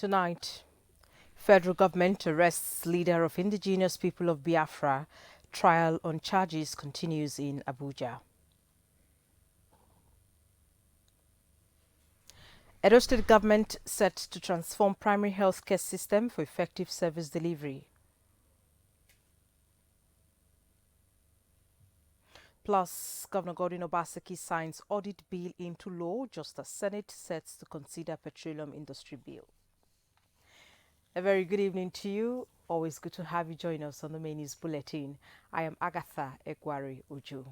Tonight, federal government arrests leader of indigenous people of Biafra. Trial on charges continues in Abuja. Edo State government set to transform primary health care system for effective service delivery. Plus, Governor Godwin Obaseki signs audit bill into law just as Senate sets to consider petroleum industry bill. A very good evening to you. Always good to have you join us on the main news bulletin. I am Agatha Egwari Uju.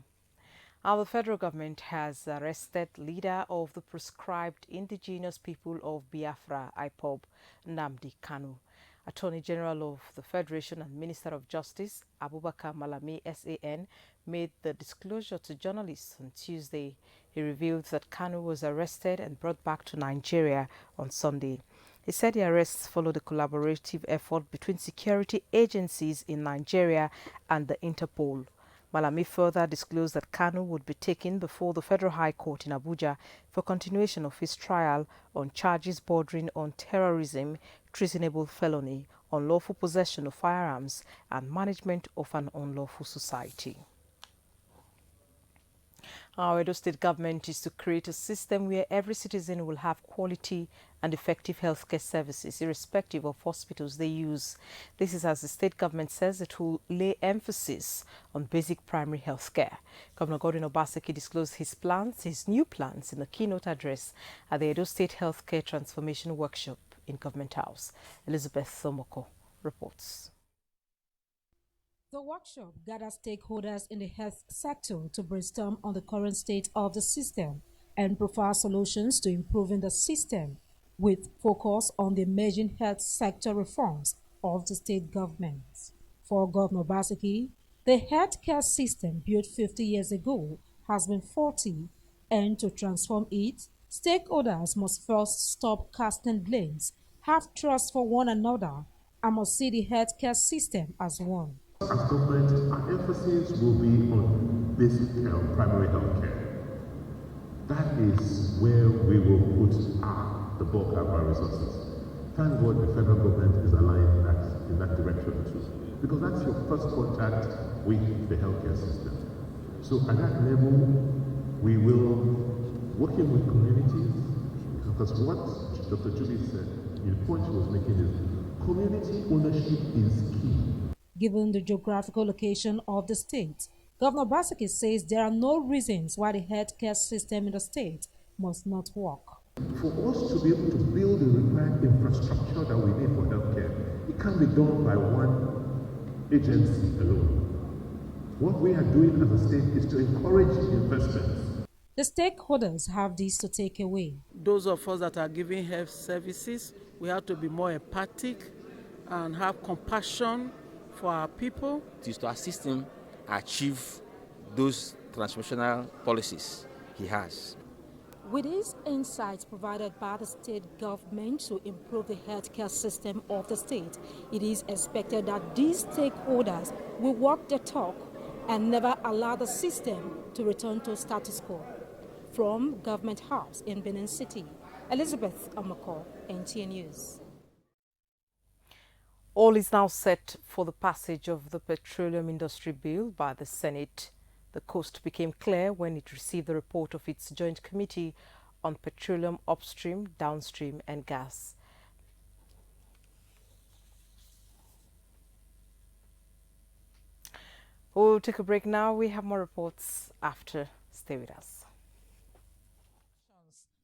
Now, the federal government has arrested leader of the proscribed indigenous people of Biafra, IPOB, Nnamdi Kanu. Attorney General of the Federation and Minister of Justice, Abubakar Malami, SAN, made the disclosure to journalists on Tuesday. He revealed that Kanu was arrested and brought back to Nigeria on Sunday. He said the arrests followed a collaborative effort between security agencies in Nigeria and the Interpol. Malami further disclosed that Kanu would be taken before the Federal High Court in Abuja for continuation of his trial on charges bordering on terrorism, treasonable felony, unlawful possession of firearms, and management of an unlawful society. Our Edo State government is to create a system where every citizen will have quality and effective healthcare services, irrespective of hospitals they use. This is as the state government says it will lay emphasis on basic primary health care. Governor Godwin Obaseki disclosed his new plans in the keynote address at the Edo State Healthcare Transformation Workshop in Government House. Elizabeth Thomoko reports. The workshop gathers stakeholders in the health sector to brainstorm on the current state of the system and provide solutions to improving the system, with focus on the emerging health sector reforms of the state government. For Governor Obaseki, the healthcare system built 50 years ago has been faulty, and to transform it, stakeholders must first stop casting blames, have trust for one another, and must see the healthcare system as one. As government, our emphasis will be on basic health, primary health care. That is where we will put the bulk of our resources. Thank God the federal government is aligned in that direction too, because that's your first contact with the healthcare system. So at that level, we will working with communities, because what Dr. Julie said, the point she was making is community ownership is key. Given the geographical location of the state, Governor Obaseki says there are no reasons why the healthcare system in the state must not work. For us to be able to build the required infrastructure that we need for healthcare, it can't be done by one agency alone. What we are doing as a state is to encourage investments. The stakeholders have this to take away. Those of us that are giving health services, we have to be more empathic and have compassion for our people. It is to assist him achieve those transformational policies he has. With these insights provided by the state government to improve the healthcare system of the state, it is expected that these stakeholders will walk the talk and never allow the system to return to status quo. From Government House in Benin City, Elizabeth Omoko, NTA News. All is now set for the passage of the petroleum industry bill by the Senate. The coast became clear when it received the report of its joint committee on petroleum upstream, downstream and gas. We'll take a break now. We have more reports after. Stay with us.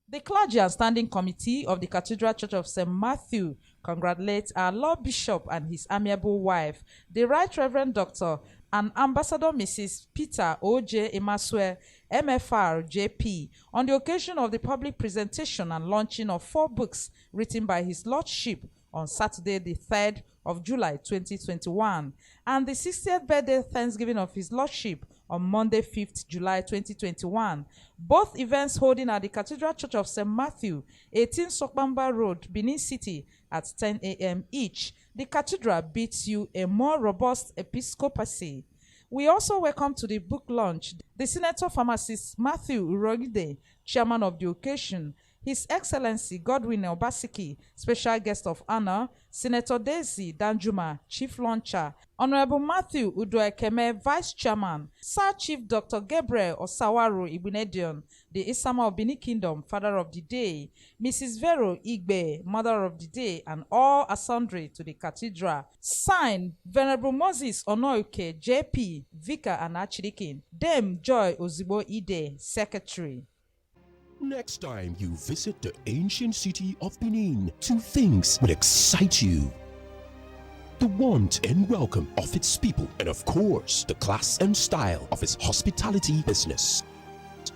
The Clergy and Standing Committee of the Cathedral Church of St. Matthew congratulates our Lord Bishop and his amiable wife, the Right Reverend Dr. and Ambassador Mrs. Peter O.J. Emasue, MFR, JP, on the occasion of the public presentation and launching of 4 books written by his Lordship on Saturday, the 3rd of July 2021, and the 60th birthday Thanksgiving of his Lordship on Monday, 5th July 2021. Both events holding at the Cathedral Church of St. Matthew, 18 Sokbamba Road, Benin City at 10 a.m. each. The cathedral bids you a more robust episcopacy. We also welcome to the book launch the Senator Pharmacist Matthew Urogide, chairman of the occasion. His Excellency Godwin Obaseki, Special Guest of Honor, Senator Daisy Danjuma, Chief Launcher, Honorable Matthew Udoekeme, Vice Chairman, Sir Chief Dr. Gabriel Osawaru Ibunedion, the Isama of Benin Kingdom, Father of the Day, Mrs. Vero Igbe, Mother of the Day, and all assembly to the cathedral. Signed, Venerable Moses Onoike, JP, Vicar and Archdeacon, Dame Joy Ozibo Ide, Secretary. Next time you visit the ancient city of Benin, two things will excite you: the warmth and welcome of its people, and of course, the class and style of its hospitality business.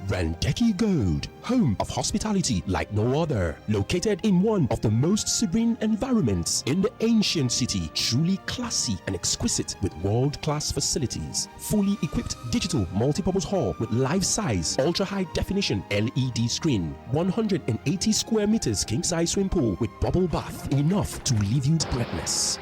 Randeki Gold, home of hospitality like no other, located in one of the most serene environments in the ancient city, truly classy and exquisite with world-class facilities, fully equipped digital multipurpose hall with life-size, ultra-high definition LED screen, 180 square meters king-size swimming pool with bubble bath, enough to leave you breathless.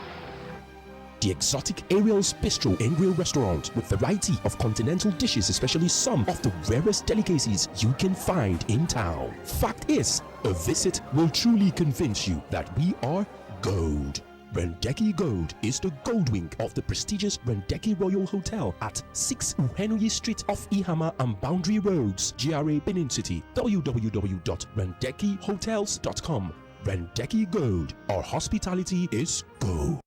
The exotic Ariel's Bistro and Grill restaurant with variety of continental dishes, especially some of the rarest delicacies you can find in town. Fact is, a visit will truly convince you that we are gold. Rendeki Gold is the gold wing of the prestigious Rendeki Royal Hotel at 6 Uhenoyi Street off Ihama and Boundary Roads, GRA Benin City. www.rendekihotels.com. Rendeki Gold, our hospitality is gold.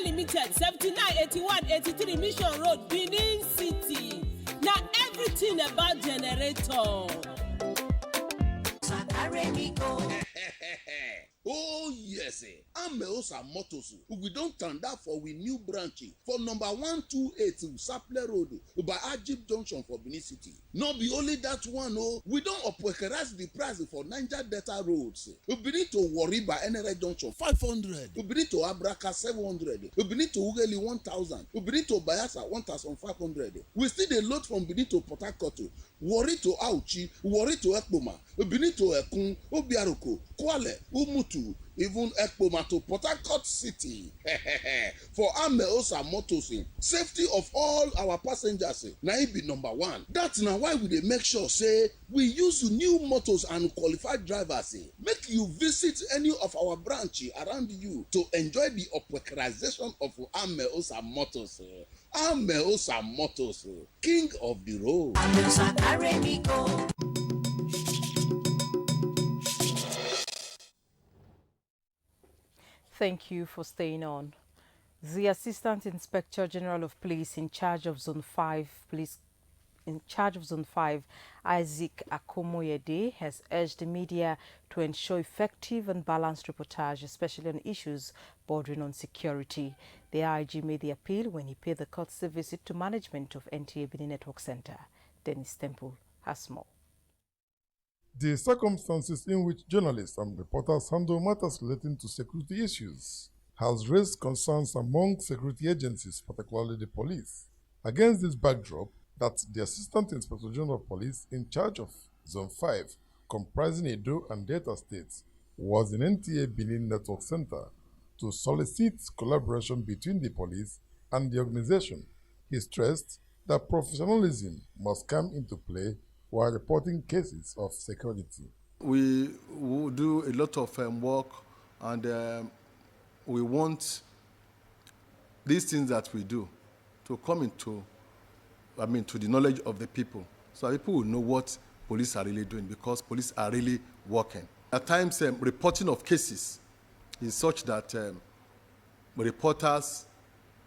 Limited, 798183 Mission Road, Benin City. Now everything about generator. Oh yes, Ameosa Motors. We don't turn that for we new branch for number 128 Saple Road by Ajib Junction for Benin City. Not be only that one, oh, we don't upwekerize the price for Niger Delta roads. We need to worry by NRA Junction 500. We need to Abraka 700. We need to Ugeli 1000. We need to Bayasa 1500. We still the load from Benin to Port Harcourt. Worry to Auchi, worry to Ekpoma. We need to Ekun, Obiaroko, Kwale, Umutu, even Ekpoma to Port Harcourt City. For Ameosa Motors, safety of all our passengers, now it be number one. That's now why we dey make sure say we use new motors and qualified drivers. Make you visit any of our branch around you to enjoy the upwekrization of Ameosa Motors. Ameosa Motors, king of the road. Thank you for staying on. The Assistant Inspector General of Police in charge of Zone 5, Isaac Akomoyede, has urged the media to ensure effective and balanced reportage, especially on issues bordering on security. The IG made the appeal when he paid the courtesy visit to management of NTA Benin Network Center. Dennis Temple has more. The circumstances in which journalists and reporters handle matters relating to security issues has raised concerns among security agencies, particularly the police. Against this backdrop, that the Assistant Inspector General of Police in charge of Zone 5, comprising Edo and Delta states, was in NTA Benin Network Center to solicit collaboration between the police and the organization. He stressed that professionalism must come into play while reporting cases of security. We will do a lot of work, and we want these things that we do to come into, to the knowledge of the people, so people will know what police are really doing, because police are really working. At times, reporting of cases is such that reporters,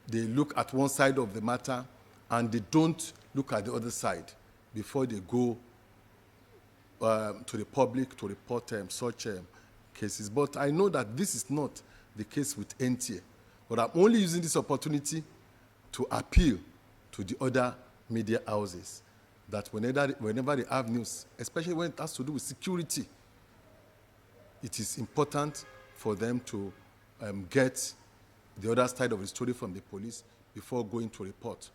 they look at one side of the matter and they don't look at the other side before they go to the public to report such cases. But I know that this is not the case with NTA. But I'm only using this opportunity to appeal to the other media houses that whenever they have news, especially when it has to do with security, it is important for them to get the other side of the story from the police before going to report.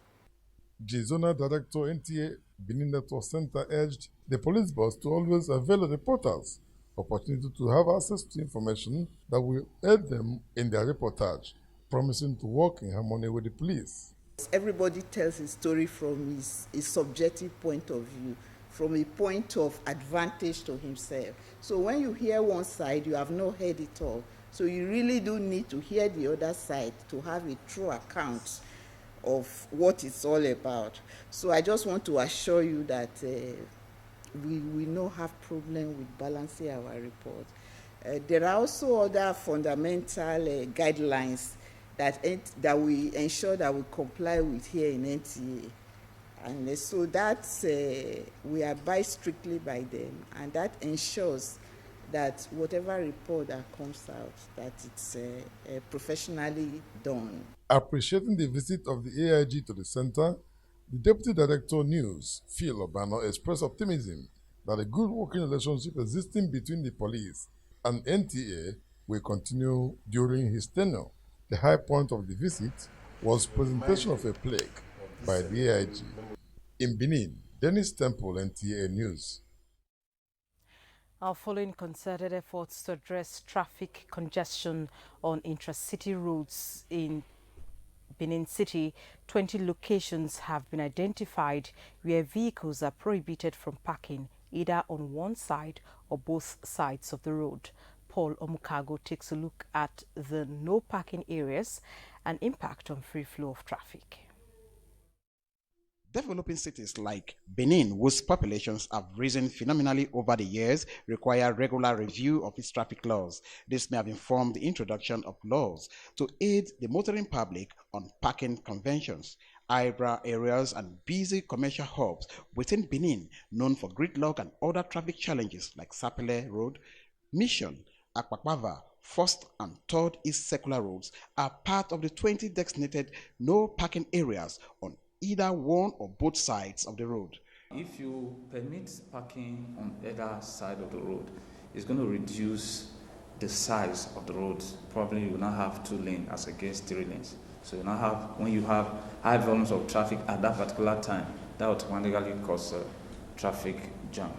The Zonal Director NTA Benin Network Center urged the police boss to always avail the reporters opportunity to have access to information that will aid them in their reportage, promising to work in harmony with the police. Everybody tells his story from his subjective point of view, from a point of advantage to himself. So when you hear one side, you have not heard it all. So you really do need to hear the other side to have a true account of what it's all about. So I just want to assure you that we no have problem with balancing our report. There are also other fundamental guidelines that we ensure that we comply with here in NTA. And so that we abide strictly by them, and that ensures that whatever report that comes out, that it's professionally done. Appreciating the visit of the AIG to the center, the Deputy Director News, Phil Obano, expressed optimism that a good working relationship existing between the police and NTA will continue during his tenure. The high point of the visit was presentation of a plaque by the AIG. In Benin, Dennis Temple, NTA News. Following concerted efforts to address traffic congestion on intracity roads in Benin City, 20 locations have been identified where vehicles are prohibited from parking either on one side or both sides of the road. Paul Omukago takes a look at the no parking areas and impact on free flow of traffic. Developing cities like Benin, whose populations have risen phenomenally over the years, require regular review of its traffic laws. This may have informed the introduction of laws to aid the motoring public on parking conventions. Ibra areas and busy commercial hubs within Benin, known for gridlock and other traffic challenges like Sapele Road, Mission, Akpakpava, First and Third East Circular Roads, are part of the 20 designated no parking areas on either one or both sides of the road. If you permit parking on either side of the road, it's going to reduce the size of the road. Probably you will not have 2 lanes as against 3 lanes. So you now have, when you have high volumes of traffic at that particular time, that automatically cause a traffic jam.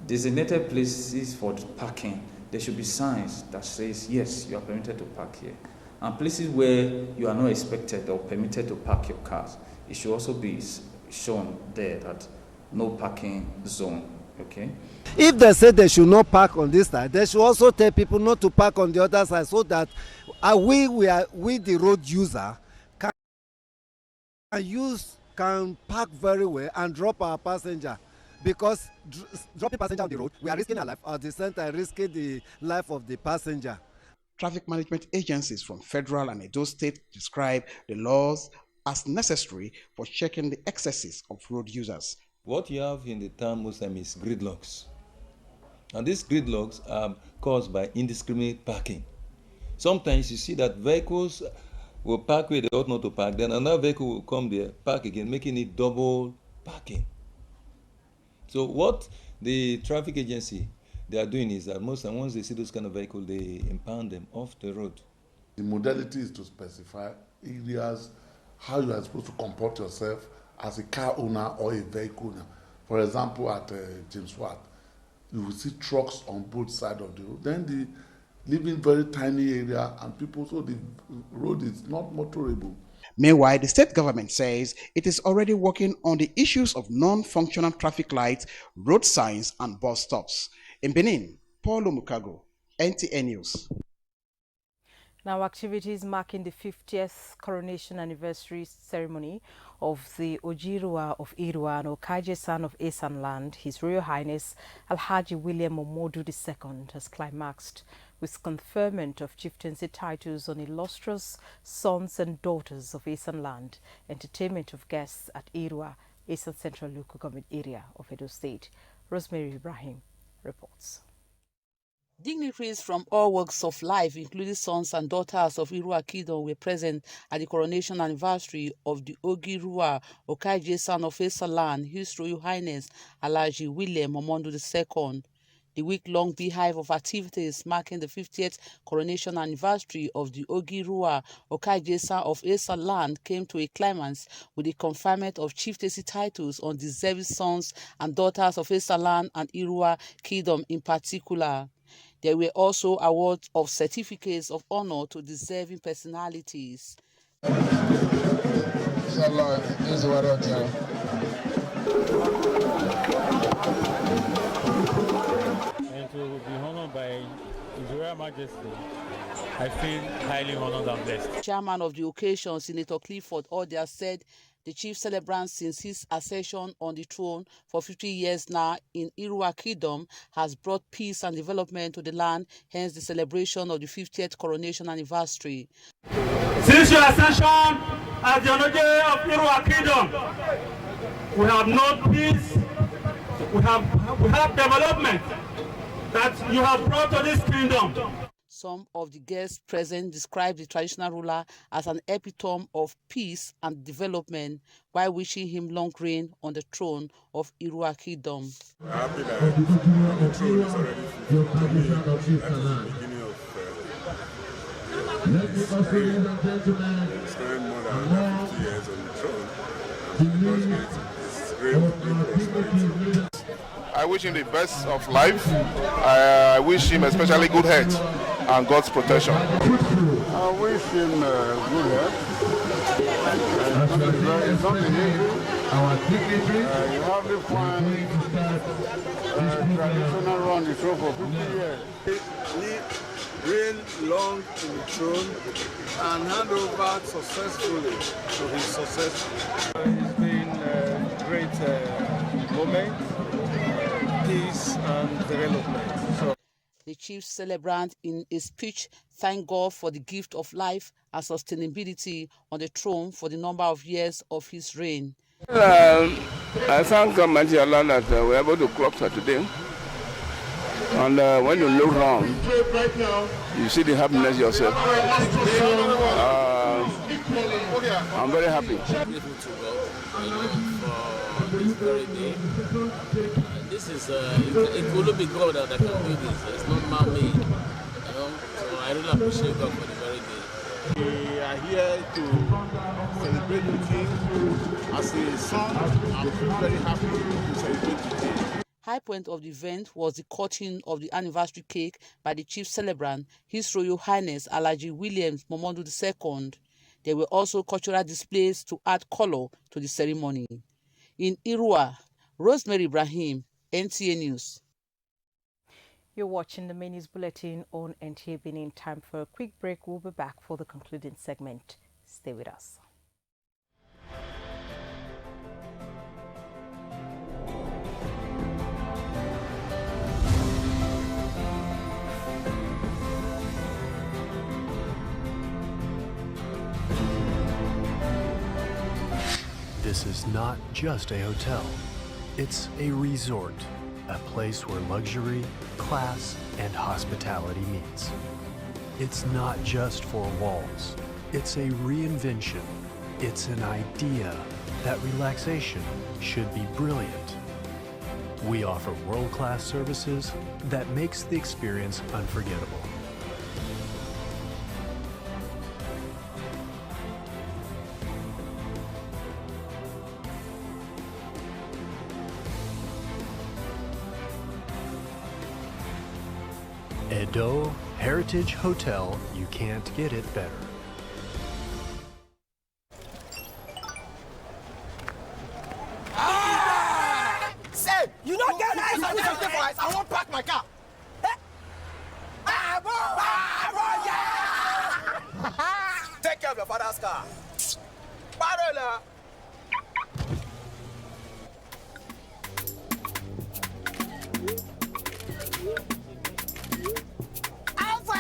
Designated places for parking, there should be signs that says, yes, you are permitted to park here. And places where you are not expected or permitted to park your cars, it should also be shown there that no parking zone, okay? If they say they should not park on this side, they should also tell people not to park on the other side, so that we the road user can park very well and drop our passenger. Because dropping passenger on the road, we are risking our life. At the same time, risking the life of the passenger. Traffic management agencies from federal and Edo State describe the laws as necessary for checking the excesses of road users. What you have in the town most time is gridlocks. And these gridlocks are caused by indiscriminate parking. Sometimes you see that vehicles will park where they ought not to park, then another vehicle will come there, park again, making it double parking. So what the traffic agency they are doing is that most times once they see those kind of vehicles, they impound them off the road. The modality is to specify areas how you are supposed to comport yourself as a car owner or a vehicle owner. For example, at James Watt, you will see trucks on both sides of the road. Then the living very tiny area and people, so the road is not motorable. Meanwhile, the state government says it is already working on the issues of non-functional traffic lights, road signs, and bus stops. In Benin, Paul Omukago, NTA News. Now, activities marking the 50th coronation anniversary ceremony of the Ojirua of Irua and Okaje-san of Esan land, His Royal Highness Alhaji William Omodu II, has climaxed with conferment of chieftaincy titles on illustrious sons and daughters of Eastern land, entertainment of guests at Irua, Eastern Central Local Government Area of Edo State. Rosemary Ibrahim reports. Dignitaries from all walks of life, including sons and daughters of Irua Kingdom, were present at the coronation anniversary of the Ogirua Okaije son of Esalan, His Royal Highness Alhaji William Omondo II. The week-long beehive of activities marking the 50th coronation anniversary of the Ogirua Okaije son of Esalan came to a climax with the conferment of chieftaincy titles on deserving sons and daughters of Esalan and Irua Kingdom in particular. There were also awards of certificates of honor to deserving personalities. Inshallah, this is what I'll tell. And to be honored by His Royal Majesty, I feel highly honored and blessed. Chairman of the occasion, Senator Clifford Odia, said the chief celebrant since his accession on the throne for 50 years now in Irua Kingdom has brought peace and development to the land, hence the celebration of the 50th coronation anniversary. Since your accession as the Onoje of Irua Kingdom, we have known peace, we have development that you have brought to this kingdom. Some of the guests present described the traditional ruler as an epitome of peace and development while wishing him long reign on the throne of Irua Kingdom. I'm happy that the throne is already free. To me, that is the beginning of his reign. He spent more than 50 years on the throne. It's great prosperity. I wish him the best of life. I wish him especially good health and God's protection. I wish him good health. It's not easy. You hardly find traditional run the throne for 50 years. Reign long in the throne and hand over successfully to his successor. It's been a great moment. Peace and development. The chief celebrant in a speech thanked God for the gift of life and sustainability on the throne for the number of years of his reign. I thank Almighty Allah that we're able to clock her today. And when you look around, you see the happiness yourself. I'm very happy. Grateful to God, for this very day. This is it will be God that can do this. It's not man-made, So I really appreciate God for the very day. We are here to celebrate with him as a son. I'm very happy to celebrate with him. High point of the event was the cutting of the anniversary cake by the chief celebrant, His Royal Highness Alhaji William Omondo II. There were also cultural displays to add color to the ceremony. In Irua, Rosemary Ibrahim, NTA News. You're watching the main news bulletin on NTA Benin. Time for a quick break. We'll be back for the concluding segment. Stay with us. This is not just a hotel. It's a resort, a place where luxury, class, and hospitality meets. It's not just four walls. It's a reinvention. It's an idea that relaxation should be brilliant. We offer world-class services that makes the experience unforgettable. Edo Heritage Hotel, you can't get it better. Say, you don't get eyes on something for us. I won't park my car. Take care of your father's car. Barola. Alpha,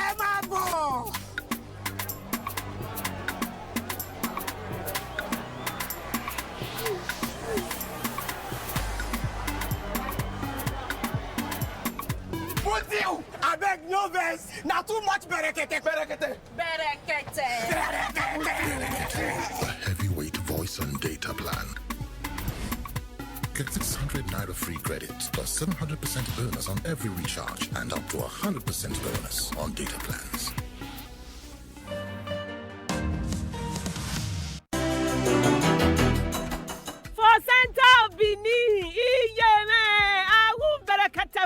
beg, no vex. Now too much berekete. Berekete. A heavyweight voice and data plan. Get 600 Naira free credits plus 700% bonus on every recharge and up to 100% bonus on data plans. For Center of Benin,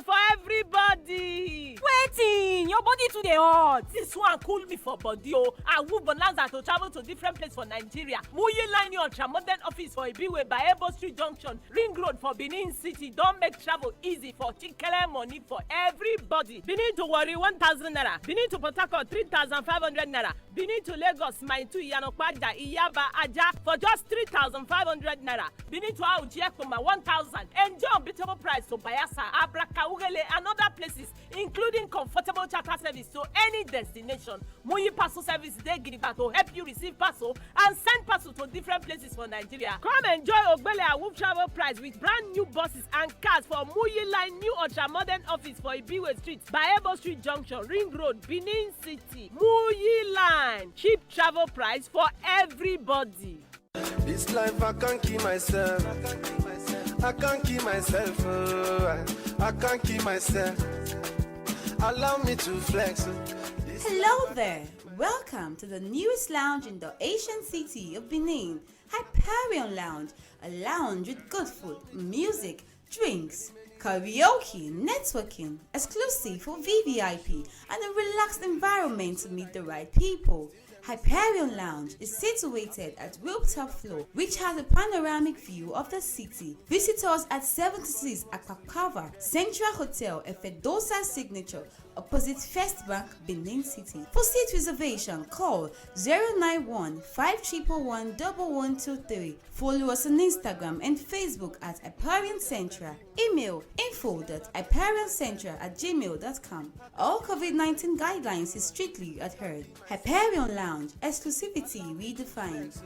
for everybody. Waiting, your body too dey hot. This one cool me for body o. I move bonanza to travel to different place for Nigeria. Muyi line ultra modern office for Ibiwe by Ebo Street Junction, Ring Road for Benin City. Don't make travel easy for chinkele money for everybody. Benin to Warri 1,000 naira. Benin to Port Harcourt 3,500 naira. Benin to Lagos Mine 2 Iyanokwaja Iyaba Aja for just 3,500 naira. Benin to Auchi Ekpoma 1,000. Enjoy unbeatable price to Bayelsa, Abraka, Ugele and other places, including comfortable charter service to any destination. Muyi parcel service dey gidigba to help you receive parcel and send parcel to different places for Nigeria. Come enjoy Ogbele Awoof travel price with brand new buses and cars for Muyi line new ultra modern office for Ibiwe Street by Ebo Street Junction, Ring Road, Benin City. Muyi line, cheap travel price for everybody. This life I can't keep myself. I can't keep myself. I can't keep myself. Allow me to flex. Hello there. Welcome to the newest lounge in the Asian city of Benin, Hyperion Lounge, a lounge with good food, music, drinks, karaoke, networking, exclusive for VVIP, and a relaxed environment to meet the right people. Hyperion Lounge is situated at Rooftop Floor, which has a panoramic view of the city. Visit us at 76 Akpakava Central Hotel, Efedosa Signature, opposite First Bank, Benin City. For seat reservation, call 091-5111-1123. Follow us on Instagram and Facebook at Hyperion Central. Email info@hyperioncentra@gmail.com. All COVID-19 guidelines is strictly adhered. Hyperion Lounge, exclusivity redefined.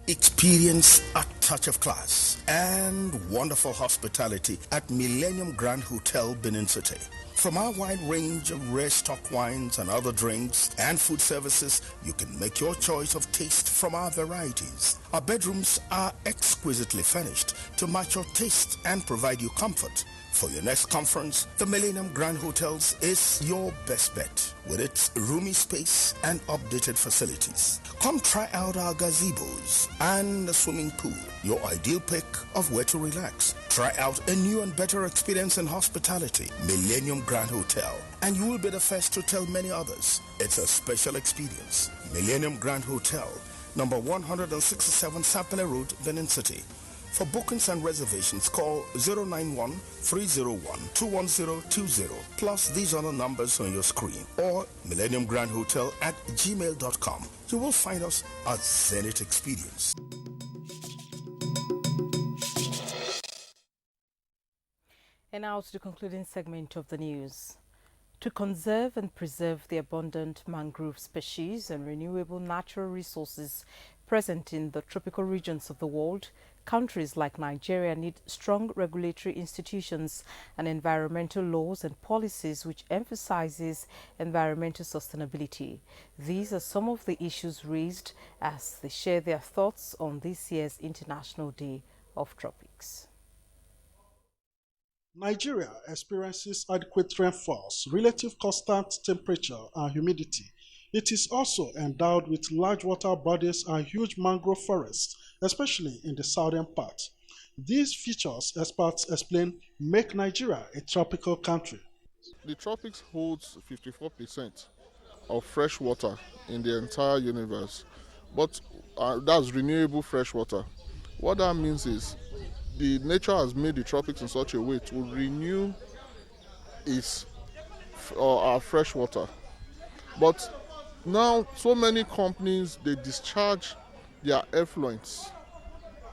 Experience a touch of class and wonderful hospitality at Millennium Grand Hotel, Benin City. From our wide range of rare stock wines and other drinks and food services, you can make your choice of taste from our varieties. Our bedrooms are exquisitely furnished to match your taste and provide you comfort. For your next conference, the Millennium Grand Hotels is your best bet with its roomy space and updated facilities. Come try out our gazebos and the swimming pool, your ideal pick of where to relax. Try out a new and better experience in hospitality, Millennium Grand Hotel, and you will be the first to tell many others. It's a special experience. Millennium Grand Hotel, number 167 Sapele Road, Benin City. For bookings and reservations, call 091-301-21020, plus these other numbers on your screen, or millenniumgrandhotel@gmail.com. You will find us at Zenith Experience. And now to the concluding segment of the news. To conserve and preserve the abundant mangrove species and renewable natural resources present in the tropical regions of the world, countries like Nigeria need strong regulatory institutions and environmental laws and policies which emphasizes environmental sustainability. These are some of the issues raised as they share their thoughts on this year's International Day of Tropics. Nigeria experiences adequate rainfalls, relative constant temperature and humidity. It is also endowed with large water bodies and huge mangrove forests, especially in the southern part. These features, experts explain, make Nigeria a tropical country. The tropics holds 54% of fresh water in the entire universe, but that's renewable fresh water. What that means is the nature has made the tropics in such a way to renew our fresh water. But now so many companies, they discharge their effluents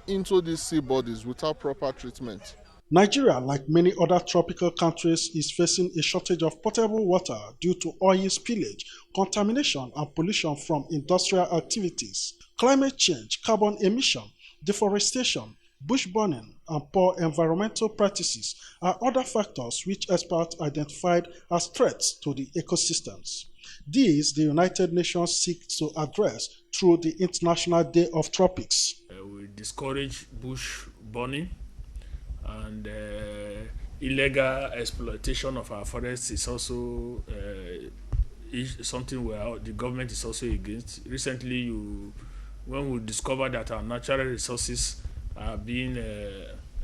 into these sea bodies without proper treatment. Nigeria, like many other tropical countries, is facing a shortage of potable water due to oil spillage, contamination and pollution from industrial activities. Climate change, carbon emission, deforestation, bush burning, and poor environmental practices are other factors which experts identified as threats to the ecosystems. These the United Nations seeks to address through the International Day of Tropics. We discourage bush burning and illegal exploitation of our forests is also something where the government is also against. Recently, when we discovered that our natural resources are being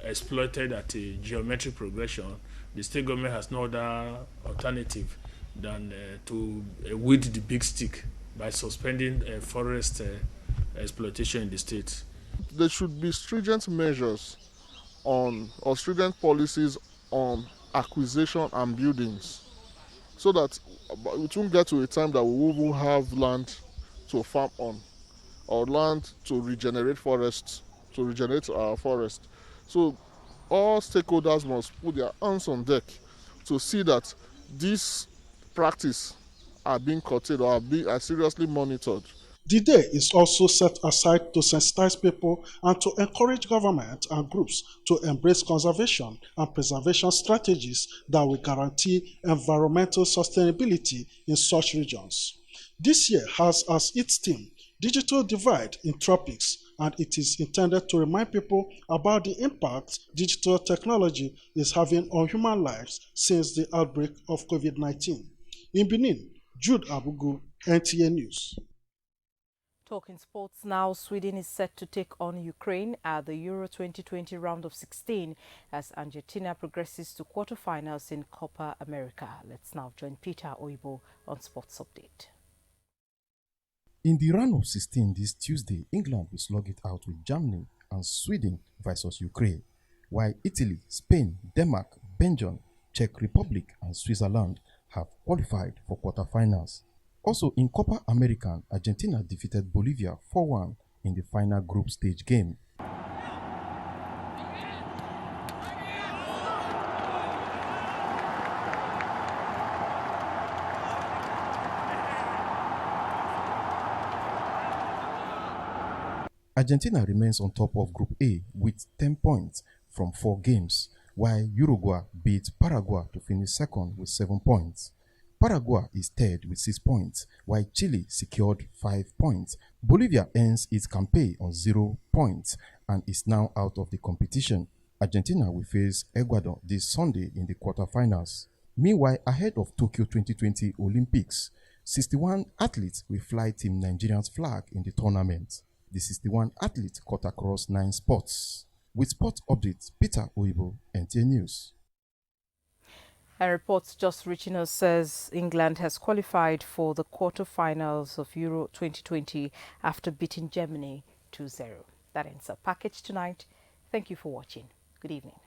exploited at a geometric progression, the state government has no other alternative than to wield the big stick by suspending forest exploitation in the state. There should be stringent measures or stringent policies on acquisition and buildings, so that it won't get to a time that we will have land to farm on or land to regenerate forests, to regenerate our forest. So all stakeholders must put their hands on deck to see that this practice are being curtailed or are seriously monitored. The day is also set aside to sensitize people and to encourage government and groups to embrace conservation and preservation strategies that will guarantee environmental sustainability in such regions. This year has as its theme Digital Divide in Tropics, and it is intended to remind people about the impact digital technology is having on human lives since the outbreak of COVID-19. In Benin, Jude Abugu, NTA News. Talking sports now, Sweden is set to take on Ukraine at the Euro 2020 round of 16 as Argentina progresses to quarterfinals in Copa America. Let's now join Peter Oibo on Sports Update. In the round of 16 this Tuesday, England will slug it out with Germany and Sweden versus Ukraine, while Italy, Spain, Denmark, Belgium, Czech Republic and Switzerland have qualified for quarterfinals. Also in Copa America, Argentina defeated Bolivia 4-1 in the final group stage game. Argentina remains on top of Group A with 10 points from 4 games, while Uruguay beat Paraguay to finish second with 7 points. Paraguay is third with 6 points, while Chile secured 5 points. Bolivia ends its campaign on 0 points and is now out of the competition. Argentina will face Ecuador this Sunday in the quarterfinals. Meanwhile, ahead of Tokyo 2020 Olympics, 61 athletes will fly Team Nigeria's flag in the tournament. The 61 athletes cut across 9 sports. With sports updates, Peter Oibo, NTA News. A report just reaching us says England has qualified for the quarterfinals of Euro 2020 after beating Germany 2-0. That ends our package tonight. Thank you for watching. Good evening.